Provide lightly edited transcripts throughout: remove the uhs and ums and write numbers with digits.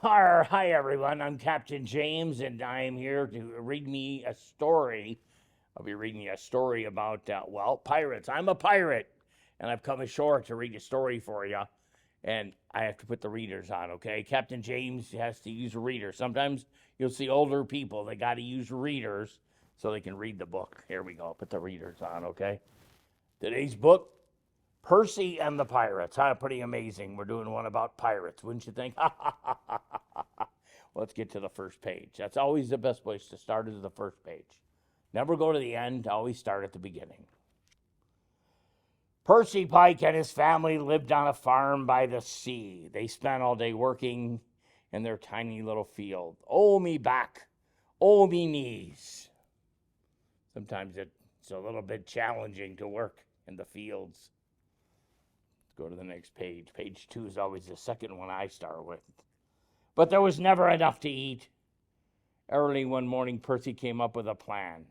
Hi everyone, I'm Captain James, and I am here to read me a story. I'll be reading you a story about, pirates. I'm a pirate, and I've come ashore to read a story for you, and I have to put the readers on, okay? Captain James has to use a reader. Sometimes you'll see older people, they got to use readers so they can read the book. Here we go, put the readers on, okay? Today's book, Percy and the Pirates. Pretty amazing. We're doing one about pirates, wouldn't you think? Let's get to the first page. That's always the best place to start, is the first page. Never go to the end, always start at the beginning. Percy Pike and his family lived on a farm by the sea. They spent all day working in their tiny little field. Oh, me back. Oh, me knees. Sometimes it's a little bit challenging to work in the fields. Go to the next page. Page 2 is always the second one I start with. But there was never enough to eat. Early one morning, Percy came up with a plan.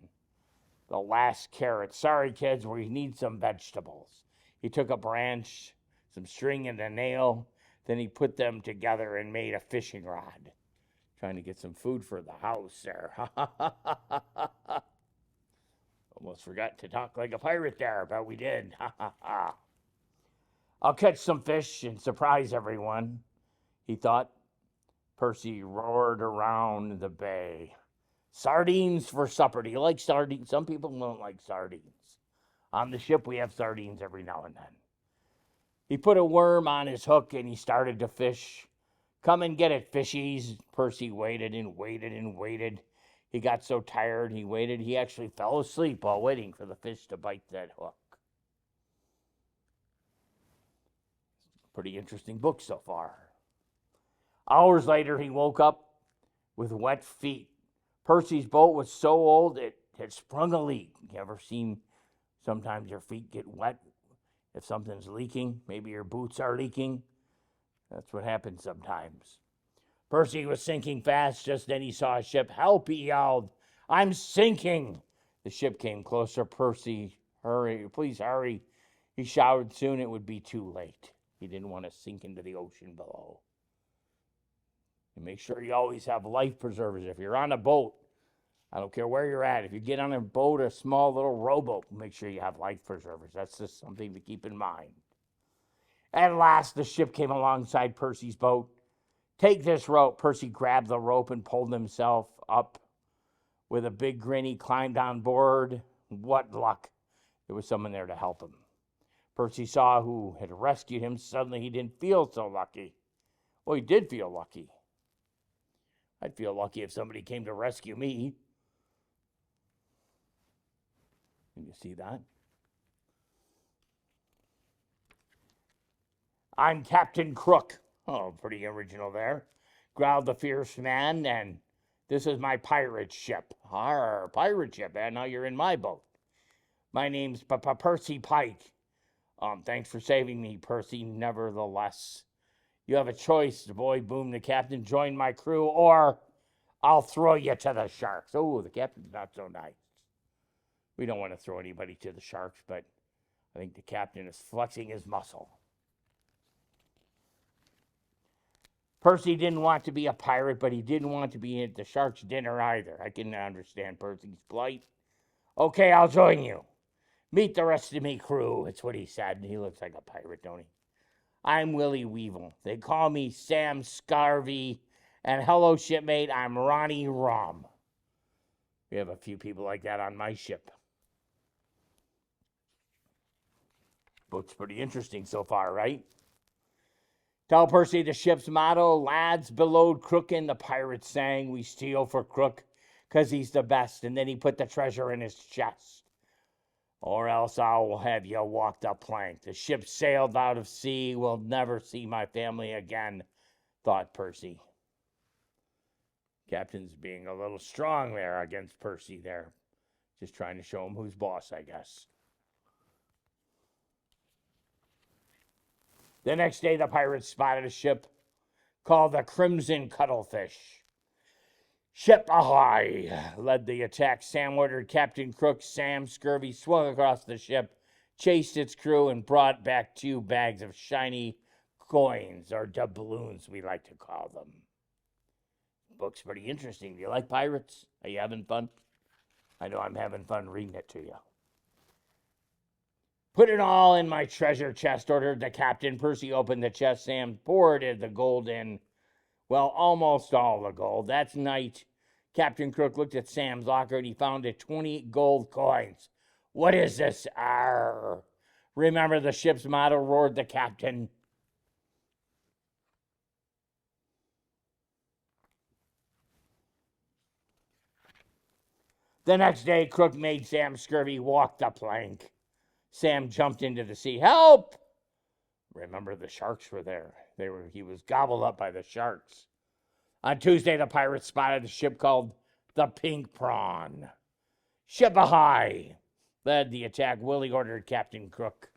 The last carrot. Sorry, kids, we need some vegetables. He took a branch, some string, and a nail. Then he put them together and made a fishing rod. Trying to get some food for the house there. Almost forgot to talk like a pirate there, but we did. I'll catch some fish and surprise everyone, he thought. Percy roared around the bay. Sardines for supper. Do you like sardines? Some people don't like sardines. On the ship, we have sardines every now and then. He put a worm on his hook and he started to fish. Come and get it, fishies. Percy waited and waited and waited. He got so tired he waited. He actually fell asleep while waiting for the fish to bite that hook. Pretty interesting book so far. Hours later, he woke up with wet feet. Percy's boat was so old it had sprung a leak. You ever seen sometimes your feet get wet if something's leaking? Maybe your boots are leaking. That's what happens sometimes. Percy was sinking fast. Just then he saw a ship. Help, he yelled. I'm sinking. The ship came closer. Percy, hurry, please hurry. He shouted. Soon it would be too late. He didn't want to sink into the ocean below. And make sure you always have life preservers. If you're on a boat, I don't care where you're at. If you get on a boat, a small little rowboat, make sure you have life preservers. That's just something to keep in mind. At last, the ship came alongside Percy's boat. Take this rope. Percy grabbed the rope and pulled himself up. With a big grin, he climbed on board. What luck. There was someone there to help him. Percy saw who had rescued him. Suddenly, he didn't feel so lucky. Well, he did feel lucky. I'd feel lucky if somebody came to rescue me. Can you see that? I'm Captain Crook. Oh, pretty original there. Growled the fierce man, and this is my pirate ship. Arr, pirate ship, and now you're in my boat. My name's Percy Pike. Thanks for saving me, Percy. Nevertheless, you have a choice, the boy boomed the captain. Join my crew, or I'll throw you to the sharks. Oh, the captain's not so nice. We don't want to throw anybody to the sharks, but I think the captain is flexing his muscle. Percy didn't want to be a pirate, but he didn't want to be at the sharks' dinner either. I can understand Percy's plight. Okay, I'll join you. Meet the rest of me crew. It's what he said. He looks like a pirate, don't he? I'm Willie Weevil. They call me Sam Scarvey. And hello, shipmate, I'm Ronnie Rom. We have a few people like that on my ship. Boat's pretty interesting so far, right? Tell Percy the ship's motto, lads below Crookin, the pirates sang, we steal for Crook, 'cause he's the best. And then he put the treasure in his chest. Or else I'll have you walk the plank. The ship sailed out of sea. We'll never see my family again, thought Percy. Captain's being a little strong there against Percy there. Just trying to show him who's boss, I guess. The next day, the pirates spotted a ship called the Crimson Cuttlefish. Ship ahoy! Led the attack. Sam ordered Captain Crook. Sam Scurvy swung across the ship, chased its crew, and brought back 2 bags of shiny coins, or doubloons, we like to call them. book's pretty interesting. Do you like pirates? Are you having fun? I know I'm having fun reading it to you. Put it all in my treasure chest, ordered the captain. Percy opened the chest. Sam poured the gold in. Well, almost all the gold. That night, Captain Crook looked at Sam's locker and he found 20 gold coins. What is this? Arr! Remember the ship's motto, roared the captain. The next day, Crook made Sam scurvy walk the plank. Sam jumped into the sea. Help! Remember, the sharks were there. He was gobbled up by the sharks. On Tuesday, the pirates spotted a ship called the Pink Prawn. Ship ahoy! Led the attack. Willie ordered Captain Crook.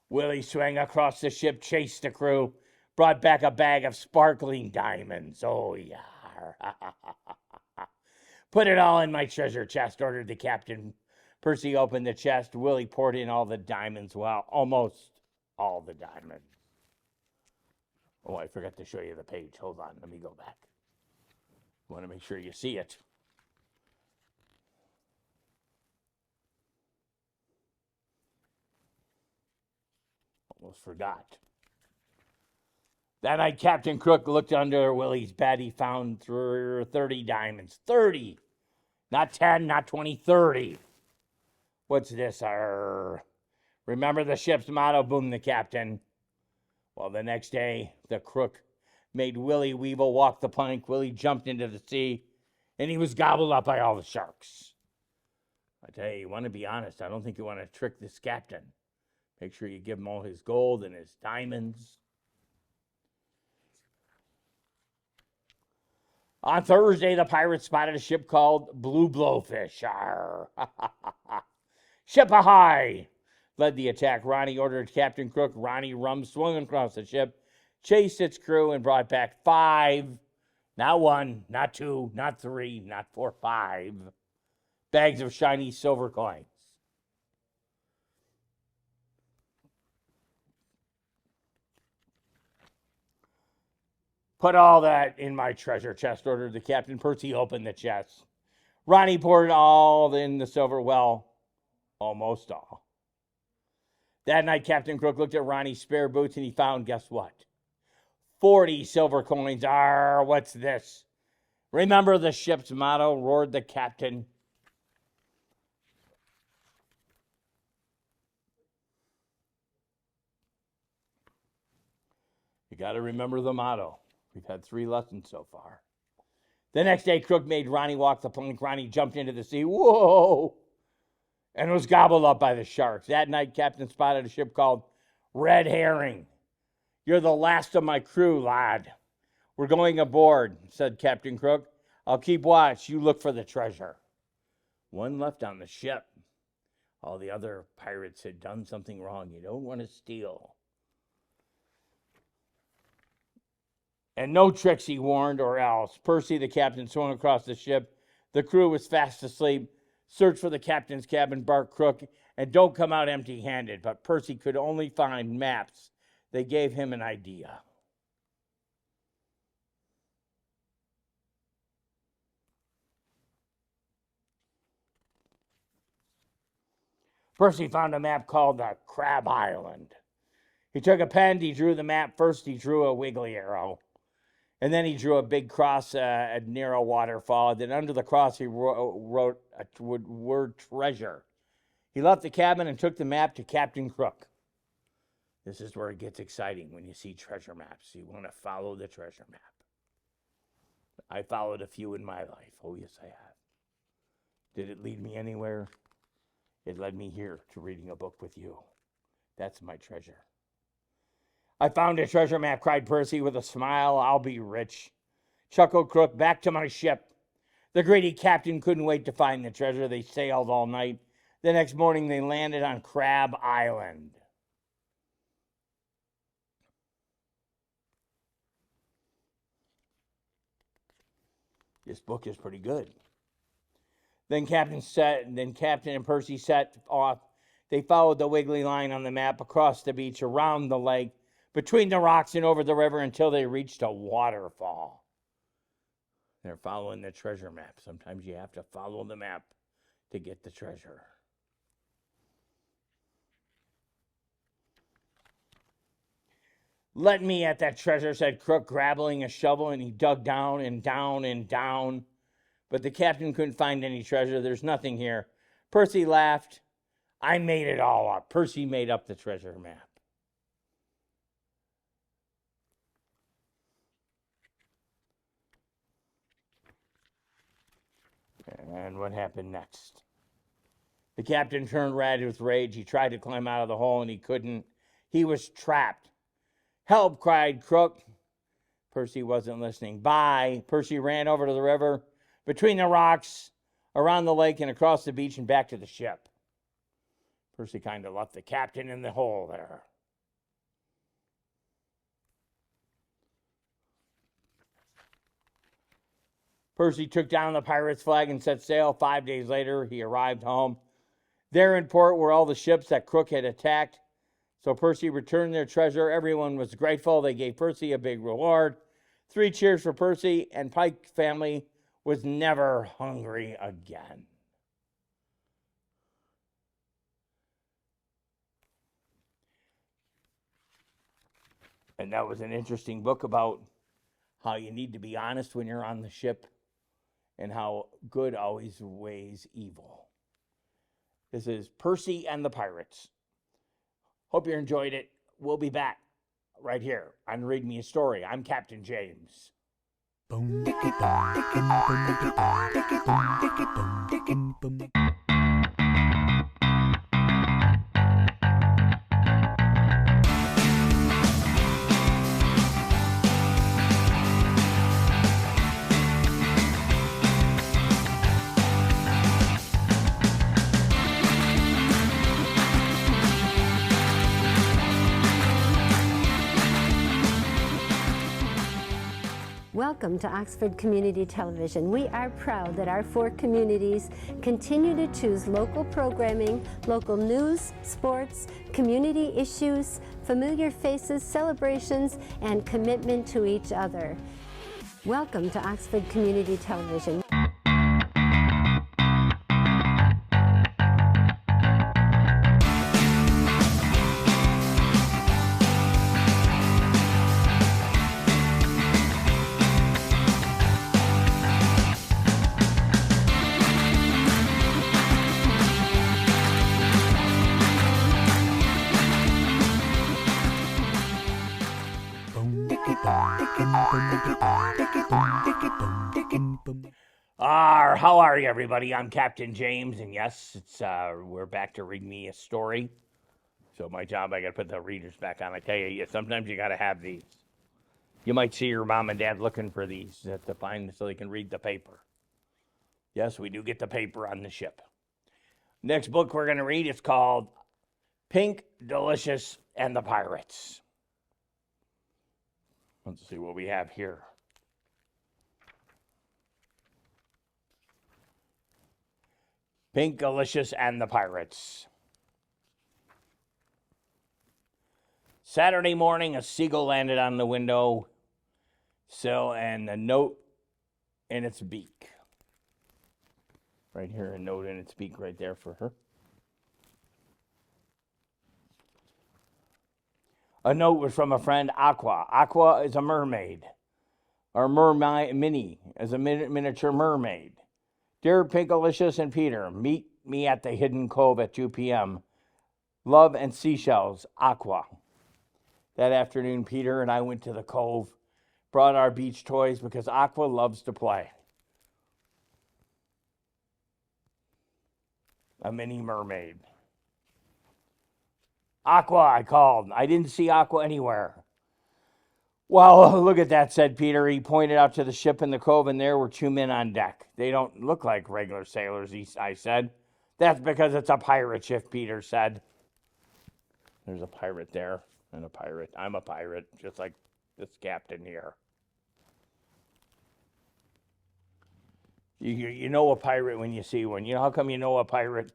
Willie swung across the ship, chased the crew, brought back a bag of sparkling diamonds. Oh, yeah. Put it all in my treasure chest, ordered the captain. Percy opened the chest. Willie poured in all the diamonds. Well, almost all the diamonds. Oh, I forgot to show you the page. Hold on. Let me go back. I want to make sure you see it. Almost forgot. That night, Captain Crook looked under Willie's bed. He found 30 diamonds. 30! Not 10, not 20, 30. What's this? Remember the ship's motto, boomed the captain. Well, the next day, the crook made Willie Weevil walk the plank. Willie jumped into the sea, and he was gobbled up by all the sharks. I tell you, you want to be honest. I don't think you want to trick this captain. Make sure you give him all his gold and his diamonds. On Thursday, the pirates spotted a ship called Blue Blowfish. Ship ahoy! Led the attack. Ronnie ordered Captain Crook. Ronnie Rum swung across the ship, chased its crew, and brought back 5, not 1, not 2, not 3, not 4, 5 bags of shiny silver coins. Put all that in my treasure chest, ordered the captain. Percy opened the chest. Ronnie poured all in the silver. Well, almost all. That night, Captain Crook looked at Ronnie's spare boots and he found, guess what? 40 silver coins. Arr, what's this? Remember the ship's motto, roared the captain. You got to remember the motto. We've had 3 lessons so far. The next day, Crook made Ronnie walk the plank. Ronnie jumped into the sea. Whoa! And was gobbled up by the sharks. That night, Captain spotted a ship called Red Herring. You're the last of my crew, lad. We're going aboard, said Captain Crook. I'll keep watch. You look for the treasure. One left on the ship. All the other pirates had done something wrong. You don't want to steal. And no tricks, he warned, or else. Percy, the captain, swung across the ship. The crew was fast asleep. Search for the captain's cabin, barked Crook, and don't come out empty-handed. But Percy could only find maps. They gave him an idea. Percy found a map called the Crab Island. He took a pen, he drew the map. First, he drew a wiggly arrow. And then he drew a big cross near a waterfall. Then under the cross, he wrote a word treasure. He left the cabin and took the map to Captain Crook. This is where it gets exciting when you see treasure maps. You want to follow the treasure map. I followed a few in my life. Oh, yes, I have. Did it lead me anywhere? It led me here to reading a book with you. That's my treasure. I found a treasure map, cried Percy with a smile. I'll be rich. Chuckled Crook, back to my ship. The greedy captain couldn't wait to find the treasure. They sailed all night. The next morning, they landed on Crab Island. This book is pretty good. Then Captain and Percy set off. They followed the wiggly line on the map across the beach, around the lake, between the rocks and over the river until they reached a waterfall. They're following the treasure map. Sometimes you have to follow the map to get the treasure. "Let me at that treasure," said Crook, grabbing a shovel, and he dug down and down and down. But the captain couldn't find any treasure. "There's nothing here." Percy laughed. "I made it all up." Percy made up the treasure map. And what happened next? The captain turned red with rage. He tried to climb out of the hole, and he couldn't. He was trapped. "Help!" cried Crook. Percy wasn't listening. "Bye." Percy ran over to the river, between the rocks, around the lake, and across the beach and back to the ship. Percy kind of left the captain in the hole there. Percy took down the pirate's flag and set sail. 5 days later, he arrived home. There in port were all the ships that Crook had attacked. So Percy returned their treasure. Everyone was grateful. They gave Percy a big reward. 3 cheers for Percy, and Pike family was never hungry again. And that was an interesting book about how you need to be honest when you're on the ship and how good always weighs evil. This is Percy and the Pirates. Hope you enjoyed it. We'll be back right here on Read Me a Story. I'm Captain James. Welcome to Oxford Community Television. We are proud that our 4 communities continue to choose local programming, local news, sports, community issues, familiar faces, celebrations, and commitment to each other. Welcome to Oxford Community Television. How are you, everybody? I'm Captain James, and yes, it's we're back to Read Me a Story. So my job, I got to put the readers back on. I tell you, sometimes you got to have these. You might see your mom and dad looking for these to find so they can read the paper. Yes, we do get the paper on the ship. Next book we're going to read is called Pink, Delicious, and the Pirates. Let's see what we have here. Pink, Delicious, and the Pirates. Saturday morning, a seagull landed on the window sill and a note in its beak. Right here, a note in its beak right there for her. A note was from a friend, Aqua. Aqua is a mermaid. Or Minnie is a miniature mermaid. Dear Pinkalicious and Peter, meet me at the Hidden Cove at 2 p.m. Love and seashells, Aqua. That afternoon, Peter and I went to the cove, brought our beach toys because Aqua loves to play. A mini mermaid. Aqua, I called. I didn't see Aqua anywhere. Well, look at that, said Peter. He pointed out to the ship in the cove, and there were 2 men on deck. They don't look like regular sailors, I said. That's because it's a pirate ship, Peter said. There's a pirate there and a pirate. I'm a pirate, just like this captain here. You know a pirate when you see one. You know how come you know a pirate?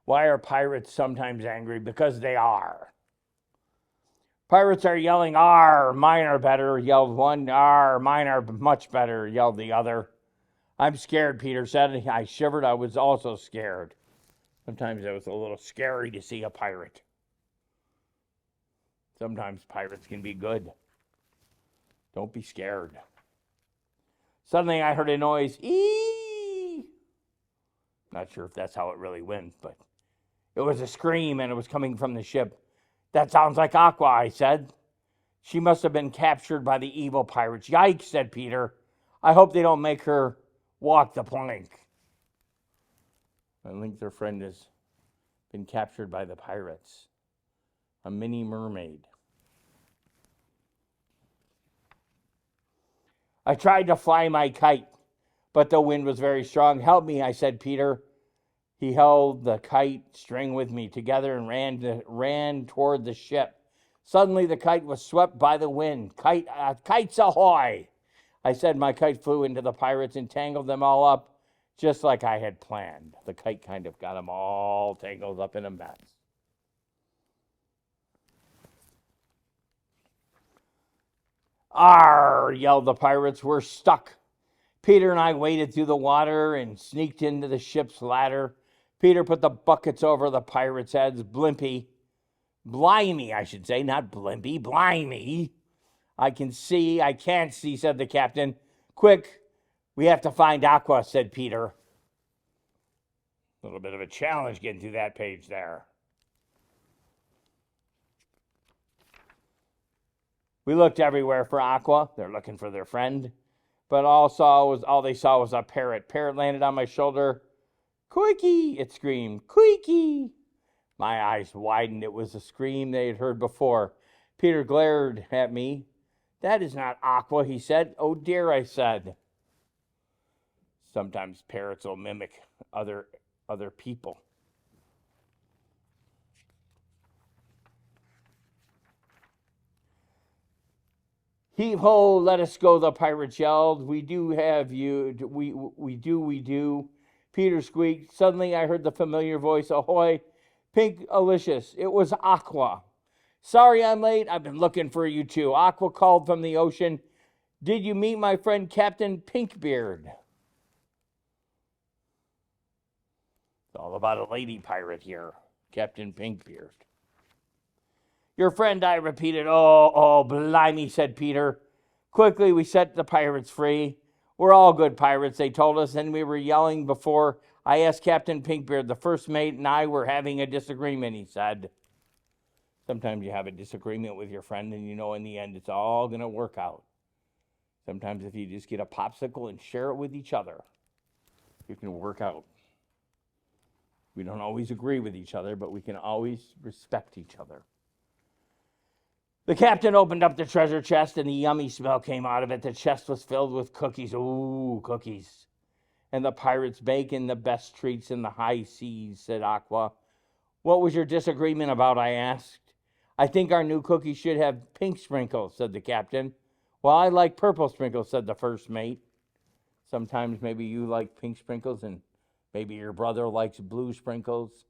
Why are pirates sometimes angry? Because they are. Pirates are yelling, "Arr, mine are better," yelled one. "Arr, mine are much better," yelled the other. "I'm scared," Peter said. I shivered. I was also scared. Sometimes it was a little scary to see a pirate. Sometimes pirates can be good. Don't be scared. Suddenly I heard a noise. Eee! Not sure if that's how it really went, but it was a scream and it was coming from the ship. "That sounds like Aqua," I said. "She must have been captured by the evil pirates." "Yikes," said Peter. "I hope they don't make her walk the plank." I think their friend has been captured by the pirates. A mini mermaid. I tried to fly my kite, but the wind was very strong. "Help me," I said, Peter. He held the kite string with me together and ran toward the ship. Suddenly the kite was swept by the wind. "Kites ahoy!" I said. My kite flew into the pirates and tangled them all up, just like I had planned. The kite kind of got them all tangled up in a mess. "Arr!" yelled the pirates. "We're stuck." Peter and I waded through the water and sneaked into the ship's ladder. Peter put the buckets over the pirates' heads. Blimey, I should say, not blimpy, blimey. I can't see, said the captain. "Quick, we have to find Aqua," said Peter. A little bit of a challenge getting through that page there. We looked everywhere for Aqua. They're looking for their friend. But all they saw was a parrot. Parrot landed on my shoulder. "Queeky!" it screamed. "Queeky!" My eyes widened. It was a scream they had heard before. Peter glared at me. "That is not Aqua," he said. "Oh dear," I said. Sometimes parrots will mimic other people. "Heave ho, let us go," the pirates yelled. "We do have you. We do. Peter squeaked. Suddenly I heard the familiar voice. "Ahoy, Pink Alicious." It was Aqua. "Sorry I'm late. I've been looking for you too." Aqua called from the ocean. "Did you meet my friend Captain Pinkbeard?" It's all about a lady pirate here, Captain Pinkbeard. "Your friend," I repeated. Oh, blimey," said Peter. Quickly, we set the pirates free. "We're all good pirates," they told us, and we were yelling before I asked Captain Pinkbeard. "The first mate and I were having a disagreement," he said. Sometimes you have a disagreement with your friend and you know in the end it's all going to work out. Sometimes if you just get a popsicle and share it with each other, you can work out. We don't always agree with each other, but we can always respect each other. The captain opened up the treasure chest and the yummy smell came out of it. The chest was filled with cookies. Ooh, cookies. "And the pirates bacon, the best treats in the high seas," said Aqua. "What was your disagreement about?" I asked. "I think our new cookies should have pink sprinkles," said the captain. "Well, I like purple sprinkles," said the first mate. Sometimes maybe you like pink sprinkles and maybe your brother likes blue sprinkles.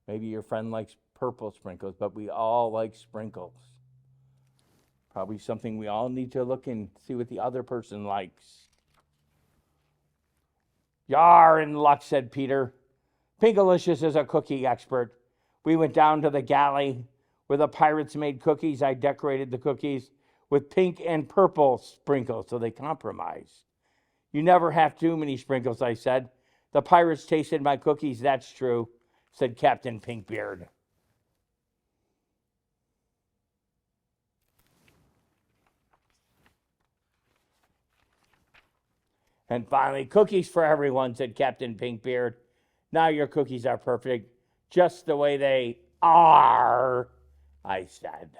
Maybe your friend likes purple sprinkles, but we all like sprinkles. Probably something we all need to look and see what the other person likes. "You're in luck," said Peter. "Pinkalicious is a cookie expert." We went down to the galley where the pirates made cookies. I decorated the cookies with pink and purple sprinkles, so they compromised. "You never have too many sprinkles," I said. "The pirates tasted my cookies, that's true," said Captain Pinkbeard. And finally, "Cookies for everyone," said Captain Pinkbeard. "Now your cookies are perfect, just the way they are," I said.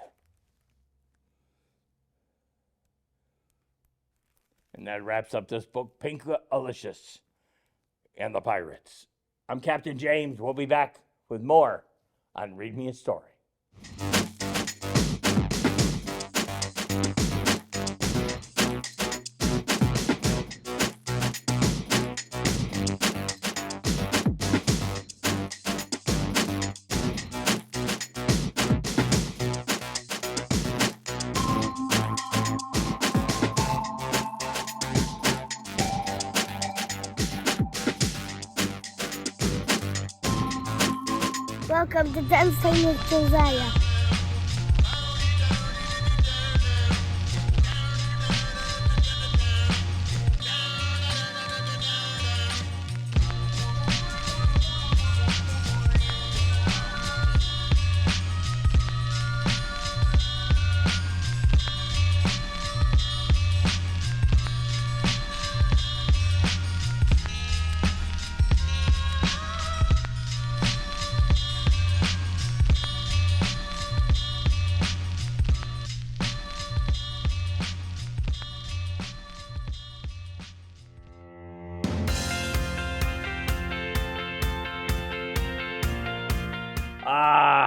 And that wraps up this book, Pink Alicious and the Pirates. I'm Captain James. We'll be back with more on Read Me a Story. Welcome to Dancing with Josiah.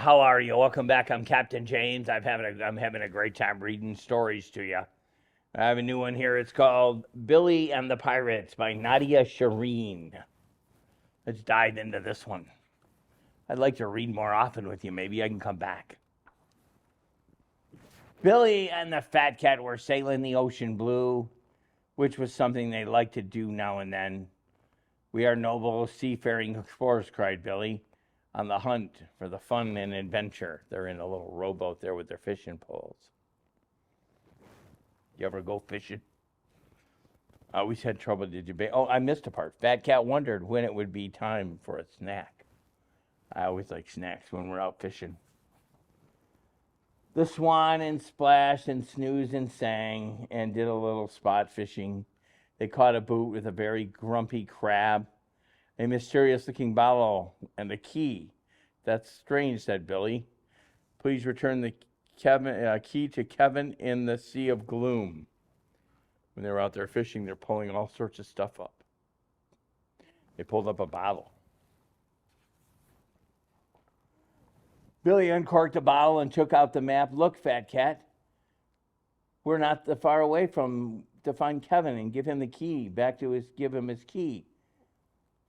How are you? Welcome back. I'm Captain James. I'm having a great time reading stories to you. I have a new one here. It's called Billy and the Pirates by Nadia Shireen. Let's dive into this one. I'd like to read more often with you. Maybe I can come back. Billy and the Fat Cat were sailing the ocean blue, which was something they liked to do now and then. "We are noble seafaring explorers," cried Billy, "on the hunt for the fun and adventure." They're in a little rowboat there with their fishing poles. You ever go fishing? I always had trouble. I missed a part. Fat Cat wondered when it would be time for a snack. I always like snacks when we're out fishing. The swan and splashed and snoozed and sang and did a little spot fishing. They caught a boot with a very grumpy crab, a mysterious-looking bottle, and a key. "That's strange," said Billy. "Please return the key to Kevin in the Sea of Gloom." When they were out there fishing, they're pulling all sorts of stuff up. They pulled up a bottle. Billy uncorked the bottle and took out the map. "Look, Fat Cat, we're not that far away from to find Kevin and give him the key. Give him his key.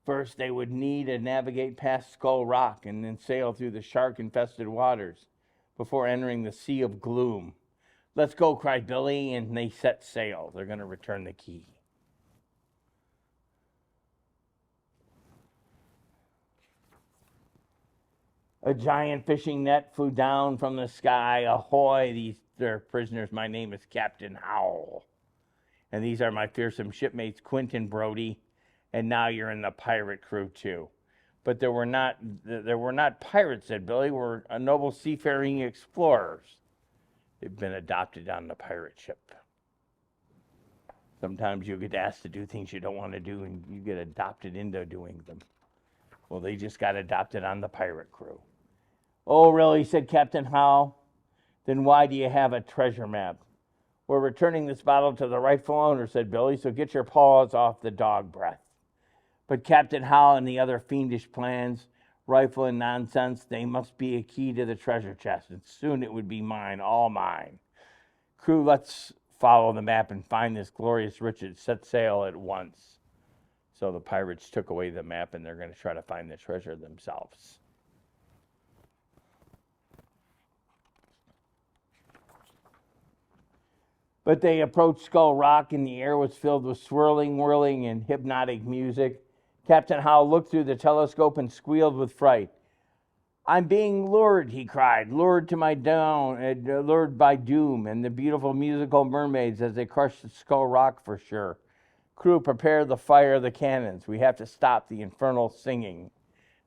First, they would need to navigate past Skull Rock and then sail through the shark-infested waters before entering the Sea of Gloom." "Let's go," cried Billy, and they set sail. They're going to return the key. A giant fishing net flew down from the sky. "Ahoy, they're prisoners. My name is Captain Howell. And these are my fearsome shipmates, Quint and Brody. And now you're in the pirate crew, too." "But there were not pirates," said Billy. "We're noble seafaring explorers." They've been adopted on the pirate ship. Sometimes you get asked to do things you don't want to do, and you get adopted into doing them. Well, they just got adopted on the pirate crew. "Oh, really?" said Captain Howell. "Then why do you have a treasure map?" "We're returning this bottle to the rightful owner," said Billy, "so get your paws off the dog breath." But Captain Howell and the other fiendish plans, rifle and nonsense, they must be a key to the treasure chest, and soon it would be mine, all mine. "Crew, let's follow the map and find this glorious riches. Set sail at once." So the pirates took away the map, and they're going to try to find the treasure themselves. But they approached Skull Rock, and the air was filled with swirling, whirling, and hypnotic music. Captain Howell looked through the telescope and squealed with fright. "I'm being lured," he cried, lured by doom and the beautiful musical mermaids as they crushed Skull Rock for sure. "Crew, prepare the fire of the cannons. We have to stop the infernal singing."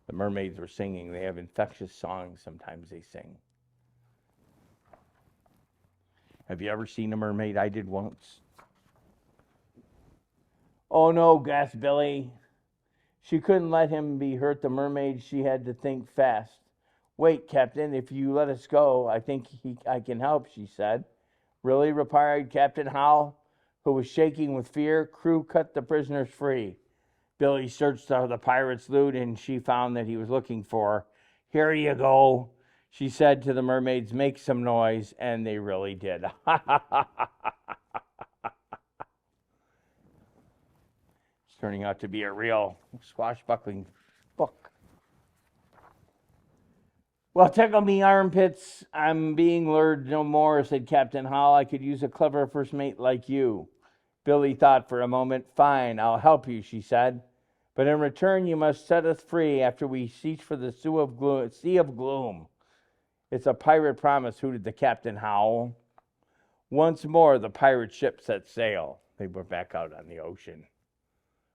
The mermaids were singing. They have infectious songs sometimes they sing. Have you ever seen a mermaid? I did once. "Oh no," gasped Billy. She couldn't let him be hurt. The mermaid, she had to think fast. "Wait, Captain, if you let us go, I think I can help," she said. "Really?" replied Captain Howell, who was shaking with fear. "Crew, cut the prisoners free." Billy searched the pirate's loot, and she found that he was looking for. "Here you go," she said to the mermaids. "Make some noise," and they really did. It's turning out to be a real swashbuckling book. "Well, tickle me armpits. I'm being lured no more," said Captain Howell. "I could use a clever first mate like you." Billy thought for a moment. "Fine, I'll help you," she said. But in return you must set us free after we search for the sea of gloom. It's a pirate promise, hooted the captain howl. Once more the pirate ship set sail. They were back out on the ocean.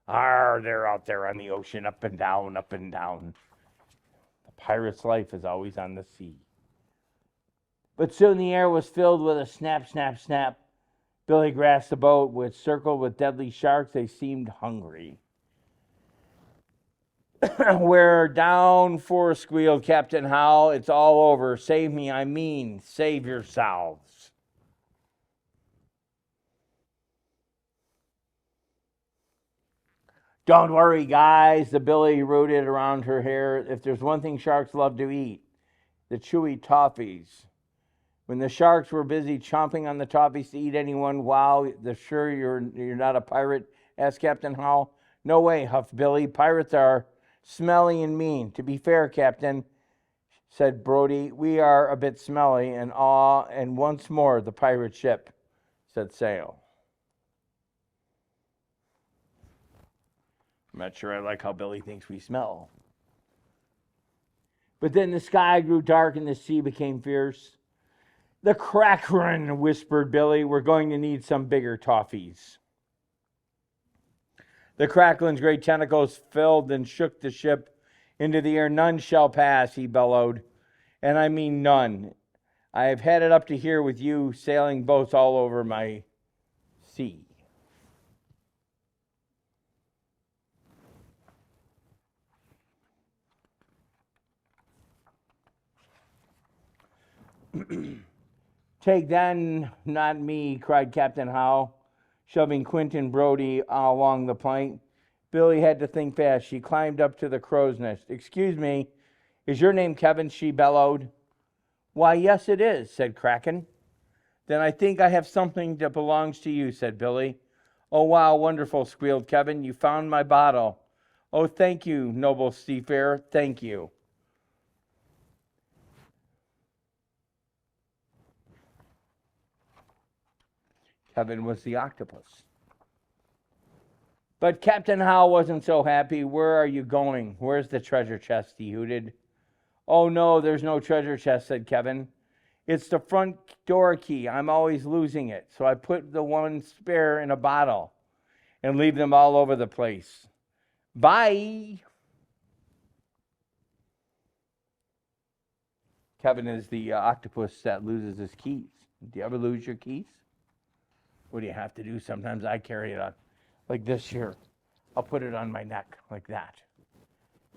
They're out there on the ocean, up and down, up and down. The pirate's life is always on the sea. But soon the air was filled with a snap, snap, snap. Billy grasped the boat, which circled with deadly sharks. They seemed hungry. We're down for, squealed Captain Howe. It's all over. Save me, I mean, save yourselves. Don't worry, guys, the Billy rooted around her hair. If there's one thing sharks love to eat, the chewy toffees. When the sharks were busy chomping on the toffees to eat anyone, wow, they're sure you're not a pirate, asked Captain Howe. No way, huffed Billy. Pirates are smelly and mean. To be fair, Captain, said Brody, we are a bit smelly, and once more the pirate ship set sail. I'm not sure I like how Billy thinks we smell. But then the sky grew dark and the sea became fierce. The Kraken, whispered Billy, we're going to need some bigger toffees. The Kraken's great tentacles filled and shook the ship into the air. None shall pass, he bellowed. And I mean none. I have had it up to here with you sailing boats all over my sea. Take then, not me, cried Captain Howe, shoving Quentin Brody along the plank. Billy had to think fast. She climbed up to the crow's nest. Excuse me, is your name Kevin? She bellowed. Why, yes, it is, said Kraken. Then I think I have something that belongs to you, said Billy. Oh, wow, wonderful, squealed Kevin. You found my bottle. Oh, thank you, noble seafarer, thank you. Kevin was the octopus. But Captain Howe wasn't so happy. Where are you going? Where's the treasure chest? He hooted. Oh, no, there's no treasure chest, said Kevin. It's the front door key. I'm always losing it. So I put the one spare in a bottle and leave them all over the place. Bye. Kevin is the octopus that loses his keys. Do you ever lose your keys? What do you have to do? Sometimes I carry it on like this here. I'll put it on my neck like that.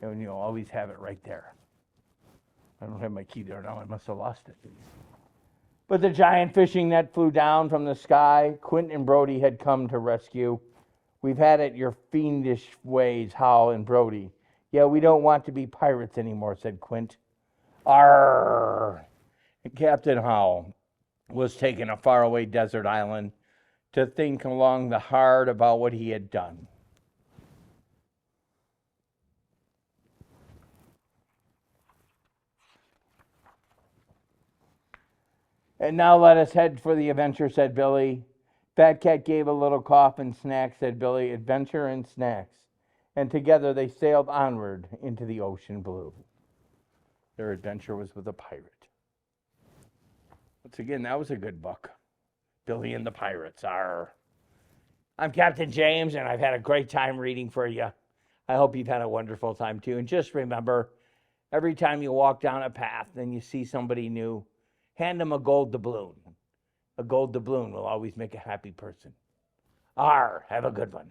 And you'll always have it right there. I don't have my key there now. I must have lost it. But the giant fishing net flew down from the sky. Quint and Brody had come to rescue. We've had it your fiendish ways, Howe and Brody. Yeah, we don't want to be pirates anymore, said Quint. Arr! Captain Howe was taking a faraway desert island to think long the hard about what he had done. And now let us head for the adventure, said Billy. Fat Cat gave a little cough and snack, said Billy. Adventure and snacks. And together they sailed onward into the ocean blue. Their adventure was with a pirate. Once again, that was a good book. Billy and the Pirates. Arr. I'm Captain James, and I've had a great time reading for you. I hope you've had a wonderful time, too. And just remember, every time you walk down a path and you see somebody new, hand them a gold doubloon. A gold doubloon will always make a happy person. Arr, have a good one.